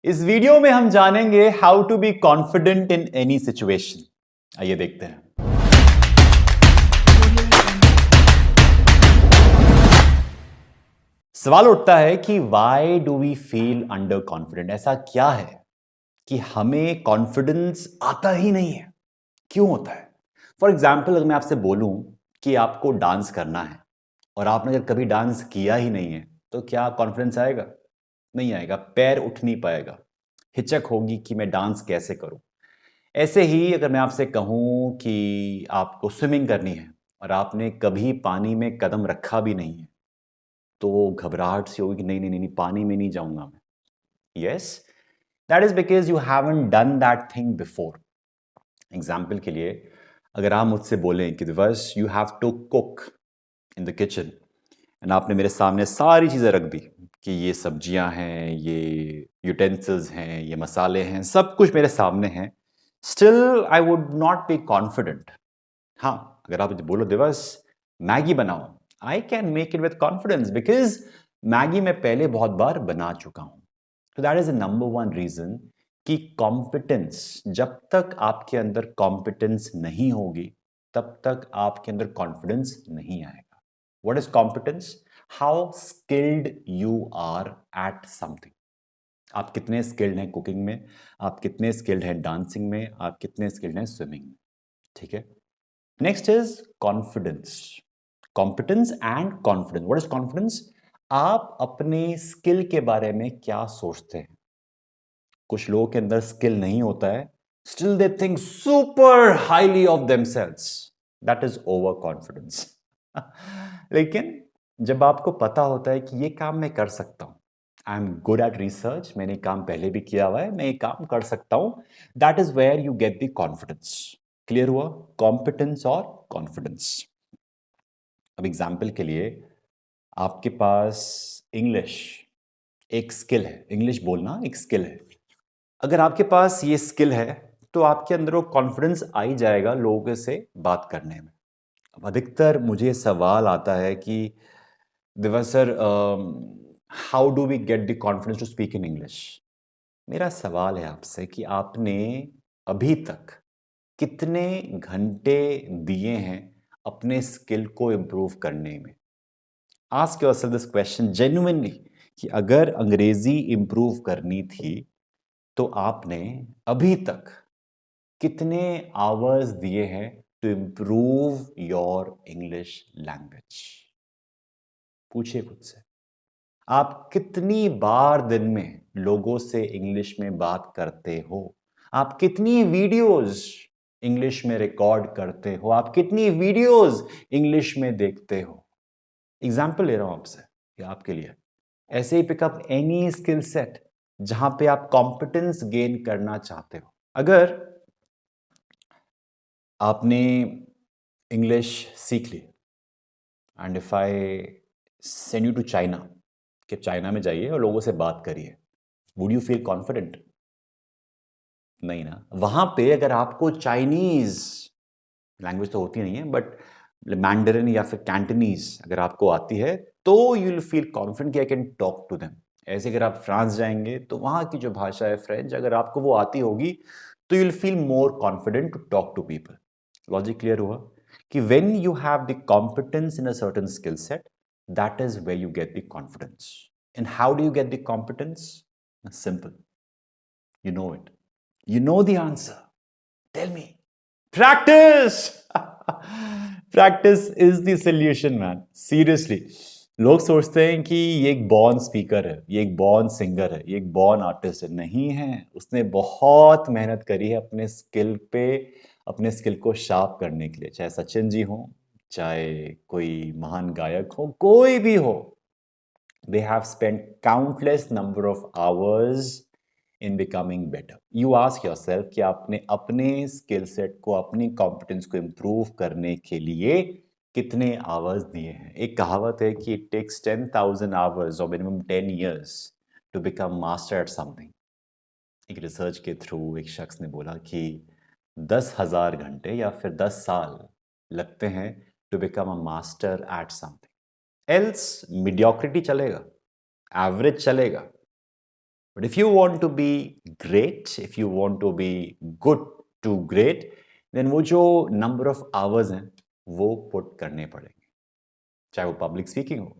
इस वीडियो में हम जानेंगे how to be confident in any situation. आइए देखते हैं। सवाल उठता है कि why do we feel under confident. ऐसा क्या है कि हमें कॉन्फिडेंस आता ही नहीं है? क्यों होता है? फॉर एग्जाम्पल, अगर मैं आपसे बोलूं कि आपको डांस करना है और आपने अगर कभी डांस किया ही नहीं है तो क्या कॉन्फिडेंस आएगा? नहीं आएगा, पैर उठ नहीं पाएगा, हिचक होगी कि मैं डांस कैसे करूं। ऐसे ही अगर मैं आपसे कहूं कि आपको स्विमिंग करनी है और आपने कभी पानी में कदम रखा भी नहीं है तो घबराहट सी होगी कि नहीं नहीं नहीं नहीं, पानी में नहीं जाऊंगा मैं। Yes, that is because you haven't done that thing before. Example के लिए, अगर आप मुझसे बोलें कि Divas you have to cook in the kitchen and आपने मेरे सामने सारी चीज़ें रख दी कि ये सब्जियां हैं, ये यूटेंसिल्स हैं, ये मसाले हैं, सब कुछ मेरे सामने हैं, still I would not be confident. हाँ, अगर आप मुझे बोलो दिवस मैगी बनाओ, I can make it with confidence because Maggi मैं पहले बहुत बार बना चुका हूं। तो that is the number one reason कि कॉम्पिटेंस, जब तक आपके अंदर कॉम्पिटेंस नहीं होगी तब तक आपके अंदर कॉन्फिडेंस नहीं आएगा। What is competence? How skilled you are at something. आप कितने स्किल्ड हैं कुकिंग में, आप कितने स्किल्ड हैं डांसिंग में, आप कितने स्किल्ड हैं स्विमिंग में। ठीक है। Next is confidence. Competence and confidence. What is confidence? आप अपने स्किल के बारे में क्या सोचते हैं? कुछ लोगों के अंदर स्किल नहीं होता है, still they think super highly of themselves. That is over confidence. लेकिन जब आपको पता होता है कि ये काम मैं कर सकता हूं, I am good at research, मैंने काम पहले भी किया हुआ है, मैं ये काम कर सकता हूं, that is where you get the confidence. Clear हुआ? कॉम्पिटेंस और कॉन्फिडेंस। अब एग्जाम्पल के लिए, आपके पास इंग्लिश एक स्किल है, इंग्लिश बोलना एक स्किल है। अगर आपके पास ये स्किल है तो आपके अंदर वो कॉन्फिडेंस आ ही जाएगा लोगों से बात करने में। अब अधिकतर मुझे सवाल आता है कि Divas sir, how do we get the confidence to speak in English? मेरा सवाल है आपसे कि आपने अभी तक कितने घंटे दिए हैं अपने स्किल को इम्प्रूव करने में? Ask yourself this question genuinely कि अगर अंग्रेजी इम्प्रूव करनी थी तो आपने अभी तक कितने आवर्स दिए हैं to improve your English language? पूछिए खुद से। आप कितनी बार दिन में लोगों से इंग्लिश में बात करते हो? आप कितनी वीडियोस इंग्लिश में रिकॉर्ड करते हो? आप कितनी वीडियोस इंग्लिश में देखते हो? एग्जाम्पल ले रहा हूं आपसे, ये आपके लिए। ऐसे ही पिकअप एनी स्किल सेट जहां पे आप कॉम्पिटेंस गेन करना चाहते हो। अगर आपने इंग्लिश सीख ली and if I send you to China, कि चाइना में जाइए और लोगों से बात करिए, वुड यू फील कॉन्फिडेंट? नहीं ना। वहां पे अगर आपको चाइनीज लैंग्वेज तो होती नहीं है बट मैंडरिन या फिर कैंटनीज अगर आपको आती है तो यू विल फील कॉन्फिडेंट कि I can talk to them. ऐसे अगर आप फ्रांस जाएंगे तो वहां की जो भाषा है फ्रेंच, अगर आपको वो आती होगी तो you will feel more confident to talk to people. Logic clear हुआ कि when you have the competence in a certain skill set, that is where you get the confidence. And how do you get the competence? Simple, you know it, you know the answer, tell me. Practice. Practice is the solution, man, seriously. लोग सोचते हैं कि ये एक born speaker है, ये एक born singer है, ये एक बॉर्न आर्टिस्ट है। नहीं है, उसने बहुत मेहनत करी है अपने स्किल पे, अपने स्किल को शार्प करने के लिए। चाहे सचिन जी हो, चाहे कोई महान गायक हो, कोई भी हो, they have spent countless number of hours in becoming better. You ask yourself कि आपने अपने स्किल सेट को, अपनी कॉम्पिटेंस को इम्प्रूव करने के लिए कितने आवर्स दिए हैं? एक कहावत है कि इट टेक्स 10,000 आवर्स और minimum 10 years to become master at something. एक रिसर्च के थ्रू एक शख्स ने बोला कि 10,000 घंटे या फिर 10 साल लगते हैं to become a master at something. Else mediocrity चलेगा, एवरेज चलेगा, But if you want to be great, if you want to be good to great, then वो जो number of hours हैं वो put करने पड़ेंगे. चाहे वो पब्लिक स्पीकिंग हो,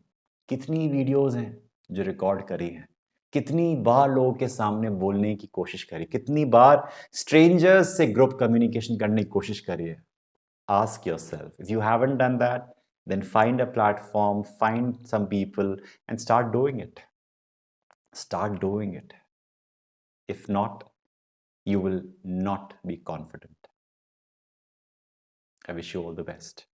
कितनी वीडियोस हैं जो रिकॉर्ड करी हैं, कितनी बार लोगों के सामने बोलने की कोशिश करी, कितनी बार स्ट्रेंजर्स से ग्रुप कम्युनिकेशन करने की कोशिश करी है. Ask yourself, if you haven't done that, then find a platform, find some people and start doing it. Start doing it. If not, you will not be confident. I wish you all the best.